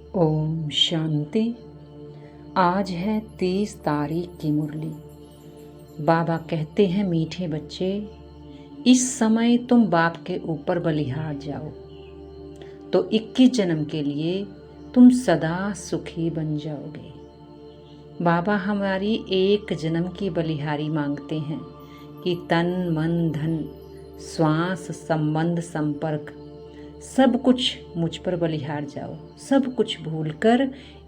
ओम शांति। आज है 30 तारीख की मुरली। बाबा कहते हैं, मीठे बच्चे, इस समय तुम बाप के ऊपर बलिहार जाओ तो 21 जन्म के लिए तुम सदा सुखी बन जाओगे। बाबा हमारी एक जन्म की बलिहारी मांगते हैं कि तन मन धन श्वास संबंध संपर्क सब कुछ मुझ पर बलिहार जाओ। सब कुछ भूलकर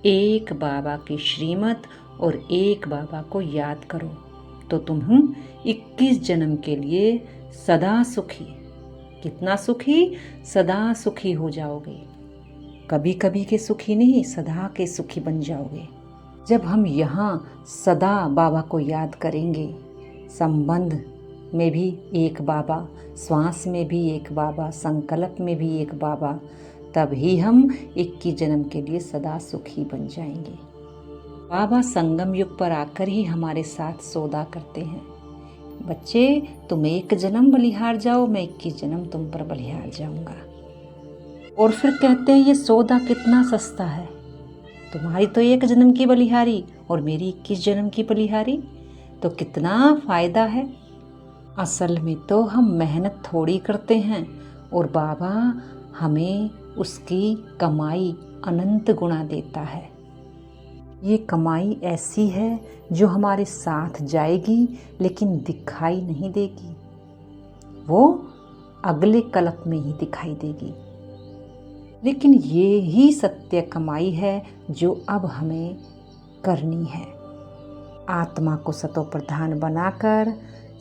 एक बाबा की श्रीमत और एक बाबा को याद करो तो तुम 21 जन्म के लिए सदा सुखी, कितना सुखी, सदा सुखी हो जाओगे। कभी कभी के सुखी नहीं, सदा के सुखी बन जाओगे। जब हम यहाँ सदा बाबा को याद करेंगे, संबंध में भी एक बाबा, श्वास में भी एक बाबा, संकल्प में भी एक बाबा, तभी हम 21 जन्म के लिए सदा सुखी बन जाएंगे। बाबा संगम युग पर आकर ही हमारे साथ सौदा करते हैं। बच्चे, तुम एक जन्म बलिहार जाओ, मैं 21 जन्म तुम पर बलिहार जाऊंगा। और फिर कहते हैं ये सौदा कितना सस्ता है। तुम्हारी तो एक जन्म की बलिहारी और मेरी 21 जन्म की बलिहारी, तो कितना फायदा है। असल में तो हम मेहनत थोड़ी करते हैं और बाबा हमें उसकी कमाई अनंत गुना देता है। ये कमाई ऐसी है जो हमारे साथ जाएगी लेकिन दिखाई नहीं देगी, वो अगले कल्प में ही दिखाई देगी। लेकिन ये ही सत्य कमाई है जो अब हमें करनी है। आत्मा को सतो प्रधान बनाकर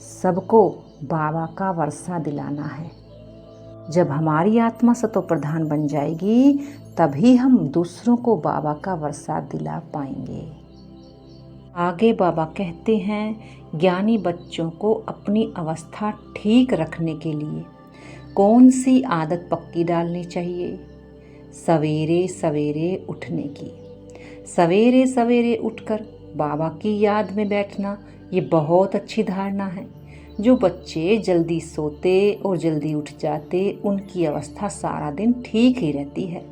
सबको बाबा का वर्षा दिलाना है। जब हमारी आत्मा सतो प्रधान बन जाएगी तभी हम दूसरों को बाबा का वर्षा दिला पाएंगे। आगे बाबा कहते हैं, ज्ञानी बच्चों को अपनी अवस्था ठीक रखने के लिए कौन सी आदत पक्की डालनी चाहिए? सवेरे सवेरे उठने की। सवेरे सवेरे उठकर बाबा की याद में बैठना, ये बहुत अच्छी धारणा है। जो बच्चे जल्दी सोते और जल्दी उठ जाते, उनकी अवस्था सारा दिन ठीक ही रहती है।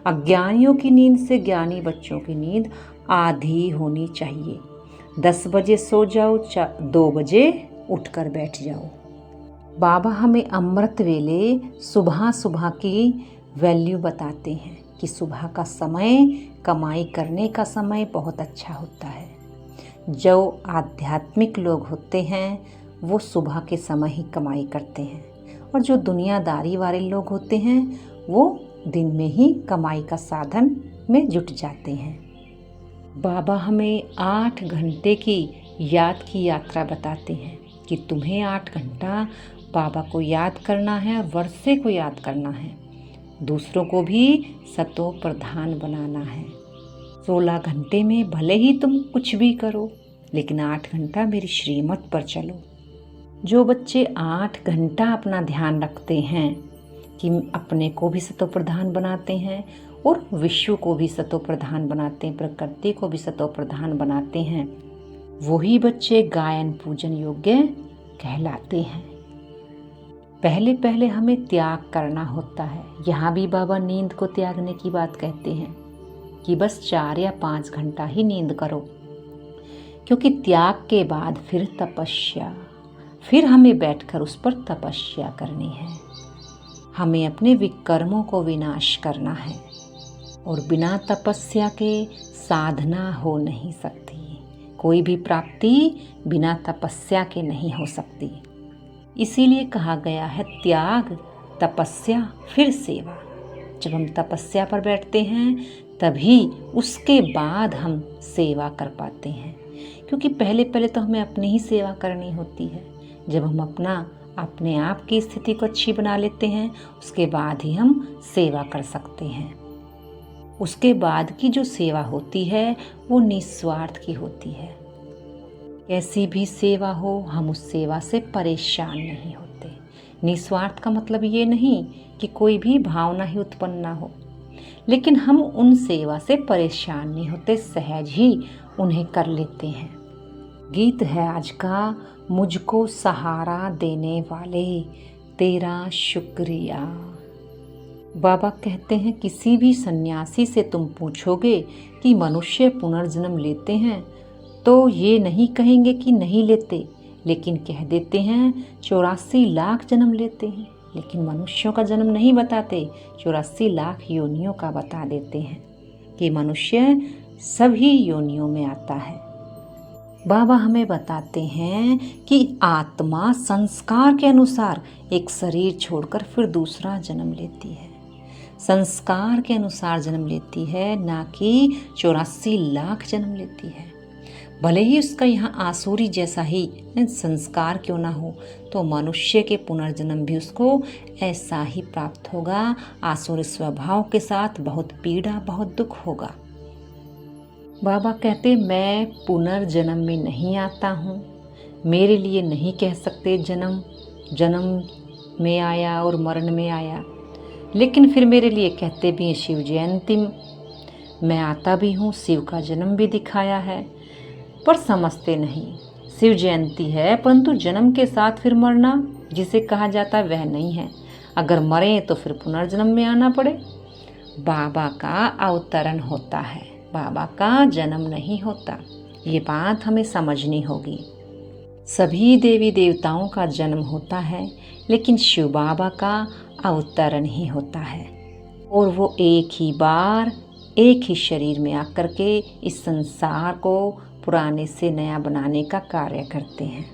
अज्ञानियों की नींद से ज्ञानी बच्चों की नींद आधी होनी चाहिए। 10 बजे सो जाओ, 2 बजे उठकर बैठ जाओ। बाबा हमें अमृत वेले सुबह सुबह की वैल्यू बताते हैं कि सुबह का समय कमाई करने का समय बहुत अच्छा होता है। जो आध्यात्मिक लोग होते हैं वो सुबह के समय ही कमाई करते हैं और जो दुनियादारी वाले लोग होते हैं वो दिन में ही कमाई का साधन में जुट जाते हैं। बाबा हमें 8 घंटे की याद की यात्रा बताते हैं कि तुम्हें 8 घंटा बाबा को याद करना है और वर्षे को याद करना है। दूसरों को भी सतो प्रधान बनाना है। 16 घंटे में भले ही तुम कुछ भी करो, लेकिन 8 घंटा मेरी श्रीमत पर चलो। जो बच्चे 8 घंटा अपना ध्यान रखते हैं कि अपने को भी सतो प्रधान बनाते हैं और विश्व को भी सतो प्रधान बनाते हैं, प्रकृति को भी सतो प्रधान बनाते हैं, वही बच्चे गायन पूजन योग्य कहलाते हैं। पहले पहले हमें त्याग करना होता है। यहाँ भी बाबा नींद को त्यागने की बात कहते हैं कि बस 4 या 5 घंटा ही नींद करो, क्योंकि त्याग के बाद फिर तपस्या, फिर हमें बैठकर उस पर तपस्या करनी है। हमें अपने विकर्मों को विनाश करना है और बिना तपस्या के साधना हो नहीं सकती। कोई भी प्राप्ति बिना तपस्या के नहीं हो सकती। इसीलिए कहा गया है त्याग, तपस्या, फिर सेवा। जब हम तपस्या पर बैठते हैं तभी उसके बाद हम सेवा कर पाते हैं, क्योंकि पहले पहले तो हमें अपनी ही सेवा करनी होती है। जब हम अपने आप की स्थिति को अच्छी बना लेते हैं, उसके बाद ही हम सेवा कर सकते हैं। उसके बाद की जो सेवा होती है वो निस्वार्थ की होती है। कैसी भी सेवा हो, हम उस सेवा से परेशान नहीं होते। निस्वार्थ का मतलब ये नहीं कि कोई भी भावना ही उत्पन्न ना हो, लेकिन हम उन सेवा से परेशान नहीं होते, सहज ही उन्हें कर लेते हैं। गीत है आज का, मुझको सहारा देने वाले तेरा शुक्रिया। बाबा कहते हैं किसी भी सन्यासी से तुम पूछोगे कि मनुष्य पुनर्जन्म लेते हैं तो ये नहीं कहेंगे कि नहीं लेते, लेकिन कह देते हैं 84 लाख जन्म लेते हैं, लेकिन मनुष्यों का जन्म नहीं बताते, 84 लाख योनियों का बता देते हैं कि मनुष्य सभी योनियों में आता है। बाबा हमें बताते हैं कि आत्मा संस्कार के अनुसार एक शरीर छोड़कर फिर दूसरा जन्म लेती है, संस्कार के अनुसार जन्म लेती है, ना कि 84 लाख जन्म लेती है। भले ही उसका यहाँ आसुरी जैसा ही संस्कार क्यों ना हो, तो मनुष्य के पुनर्जन्म भी उसको ऐसा ही प्राप्त होगा। आसुरी स्वभाव के साथ बहुत पीड़ा, बहुत दुख होगा। बाबा कहते मैं पुनर्जन्म में नहीं आता हूँ, मेरे लिए नहीं कह सकते जन्म में आया और मरण में आया, लेकिन फिर मेरे लिए कहते भी हैं शिव जयंती मैं आता भी हूँ, शिव का जन्म भी दिखाया है, पर समझते नहीं। शिव जयंती है परंतु जन्म के साथ फिर मरना जिसे कहा जाता है वह नहीं है। अगर मरे तो फिर पुनर्जन्म में आना पड़े। बाबा का अवतरण होता है, बाबा का जन्म नहीं होता। ये बात हमें समझनी होगी। सभी देवी देवताओं का जन्म होता है, लेकिन शिव बाबा का अवतरण ही होता है, और वो एक ही बार एक ही शरीर में आकर के इस संसार को पुराने से नया बनाने का कार्य करते हैं।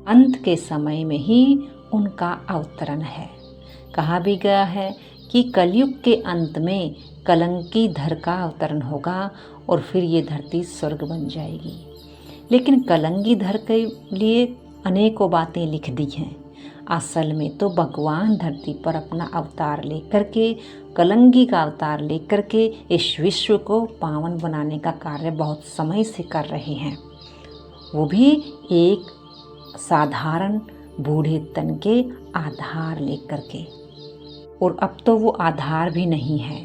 अंत के समय में ही उनका अवतरण है। कहा भी गया है कि कलयुग के अंत में कलंकी धर का अवतरण होगा और फिर ये धरती स्वर्ग बन जाएगी। लेकिन कलंकी धर के लिए अनेकों बातें लिख दी हैं। असल में तो भगवान धरती पर अपना अवतार लेकर के, कलंकी का अवतार लेकर के इस विश्व को पावन बनाने का कार्य बहुत समय से कर रहे हैं, वो भी एक साधारण बूढ़े तन के आधार लेकर के। और अब तो वो आधार भी नहीं है,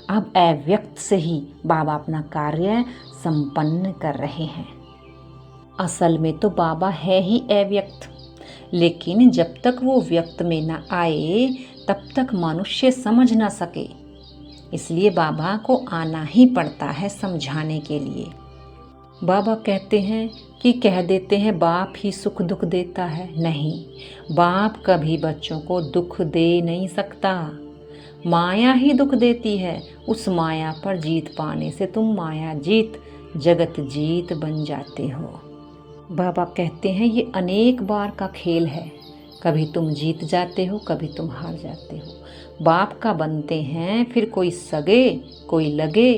अब अव्यक्त से ही बाबा अपना कार्य संपन्न कर रहे हैं। असल में तो बाबा है ही अव्यक्त, लेकिन जब तक वो व्यक्त में न आए तब तक मनुष्य समझ ना सके, इसलिए बाबा को आना ही पड़ता है समझाने के लिए। बाबा कहते हैं कि कह देते हैं बाप ही सुख दुख देता है, नहीं, बाप कभी बच्चों को दुख दे नहीं सकता, माया ही दुख देती है। उस माया पर जीत पाने से तुम माया जीत जगत जीत बन जाते हो। बाबा कहते हैं ये अनेक बार का खेल है, कभी तुम जीत जाते हो, कभी तुम हार जाते हो। बाप का बनते हैं, फिर कोई सगे, कोई लगे,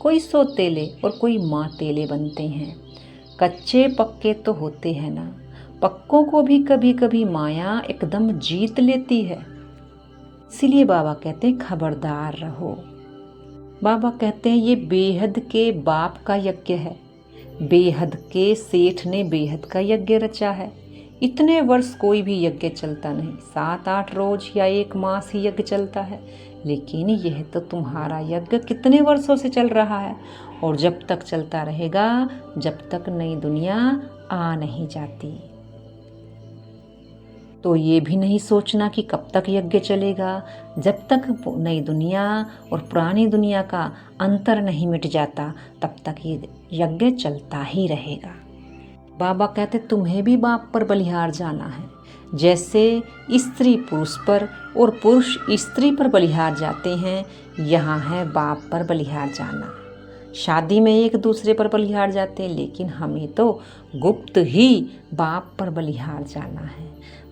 कोई सौतेले और कोई मातेले बनते हैं। कच्चे पक्के तो होते हैं ना, पक्कों को भी कभी कभी माया एकदम जीत लेती है। इसीलिए बाबा कहते हैं खबरदार रहो। बाबा कहते हैं ये बेहद के बाप का यज्ञ है, बेहद के सेठ ने बेहद का यज्ञ रचा है। इतने वर्ष कोई भी यज्ञ चलता नहीं, 7-8 रोज या 1 मास ही यज्ञ चलता है, लेकिन यह तो तुम्हारा यज्ञ कितने वर्षों से चल रहा है, और जब तक चलता रहेगा जब तक नई दुनिया आ नहीं जाती। तो ये भी नहीं सोचना कि कब तक यज्ञ चलेगा, जब तक नई दुनिया और पुरानी दुनिया का अंतर नहीं मिट जाता तब तक ये यज्ञ चलता ही रहेगा। बाबा कहते तुम्हें भी बाप पर बलिहार जाना है, जैसे स्त्री पुरुष पर और पुरुष स्त्री पर बलिहार जाते हैं, यहाँ है बाप पर बलिहार जाना। शादी में एक दूसरे पर बलिहार जाते हैं, लेकिन हमें तो गुप्त ही बाप पर बलिहार जाना है।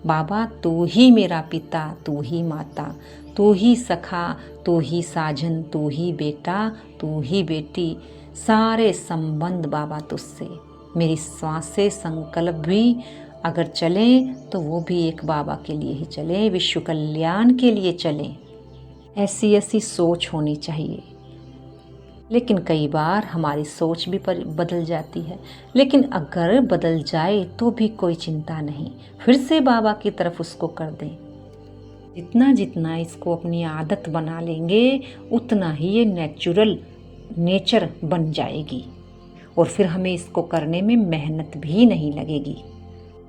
बाबा तू ही मेरा पिता, तू ही माता, तू ही सखा, तू ही साजन, तू ही बेटा, तू ही बेटी, सारे संबंध बाबा तुझसे। मेरी श्वासें संकल्प भी अगर चलें तो वो भी एक बाबा के लिए ही चलें, विश्व कल्याण के लिए चलें। ऐसी ऐसी सोच होनी चाहिए। लेकिन कई बार हमारी सोच भी बदल जाती है, लेकिन अगर बदल जाए तो भी कोई चिंता नहीं, फिर से बाबा की तरफ उसको कर दें। जितना जितना इसको अपनी आदत बना लेंगे उतना ही ये नेचर बन जाएगी, और फिर हमें इसको करने में मेहनत भी नहीं लगेगी।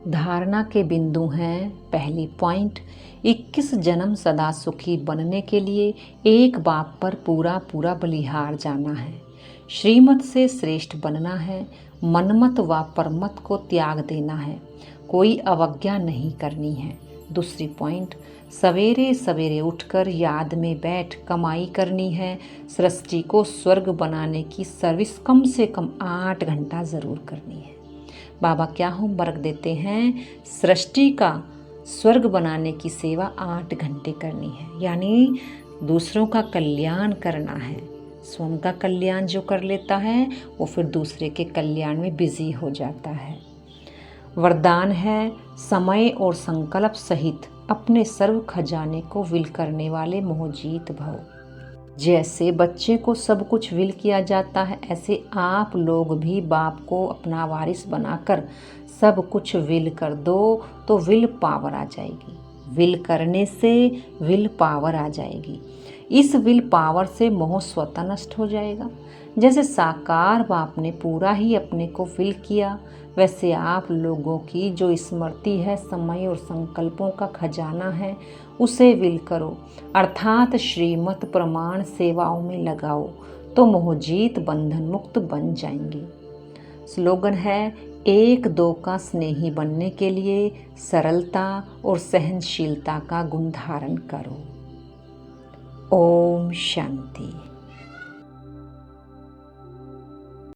धारणा के बिंदु हैं। पहली पॉइंट, 21 जन्म सदा सुखी बनने के लिए एक बाप पर पूरा पूरा बलिहार जाना है। श्रीमत से श्रेष्ठ बनना है। मनमत व परमत को त्याग देना है। कोई अवज्ञा नहीं करनी है। दूसरी पॉइंट, सवेरे सवेरे उठकर याद में बैठ कमाई करनी है। सृष्टि को स्वर्ग बनाने की सर्विस कम से कम 8 घंटा ज़रूर करनी है। बाबा क्या होमवर्क देते हैं? सृष्टि का स्वर्ग बनाने की सेवा 8 घंटे करनी है, यानी दूसरों का कल्याण करना है। स्वयं का कल्याण जो कर लेता है वो फिर दूसरे के कल्याण में बिजी हो जाता है। वरदान है, समय और संकल्प सहित अपने सर्व खजाने को विल करने वाले मोहजीत भव। जैसे बच्चे को सब कुछ विल किया जाता है, ऐसे आप लोग भी बाप को अपना वारिस बनाकर सब कुछ विल कर दो तो विल पावर आ जाएगी। विल करने से विल पावर आ जाएगी। इस विल पावर से मोह स्वतः नष्ट हो जाएगा। जैसे साकार बाप ने पूरा ही अपने को विल किया, वैसे आप लोगों की जो स्मृति है, समय और संकल्पों का खजाना है, उसे विल करो, अर्थात श्रीमत प्रमाण सेवाओं में लगाओ, तो मोहजीत बंधन मुक्त बन जाएंगे। स्लोगन है, 1-2 का स्नेही बनने के लिए सरलता और सहनशीलता का गुण धारण करो। ओम शांति।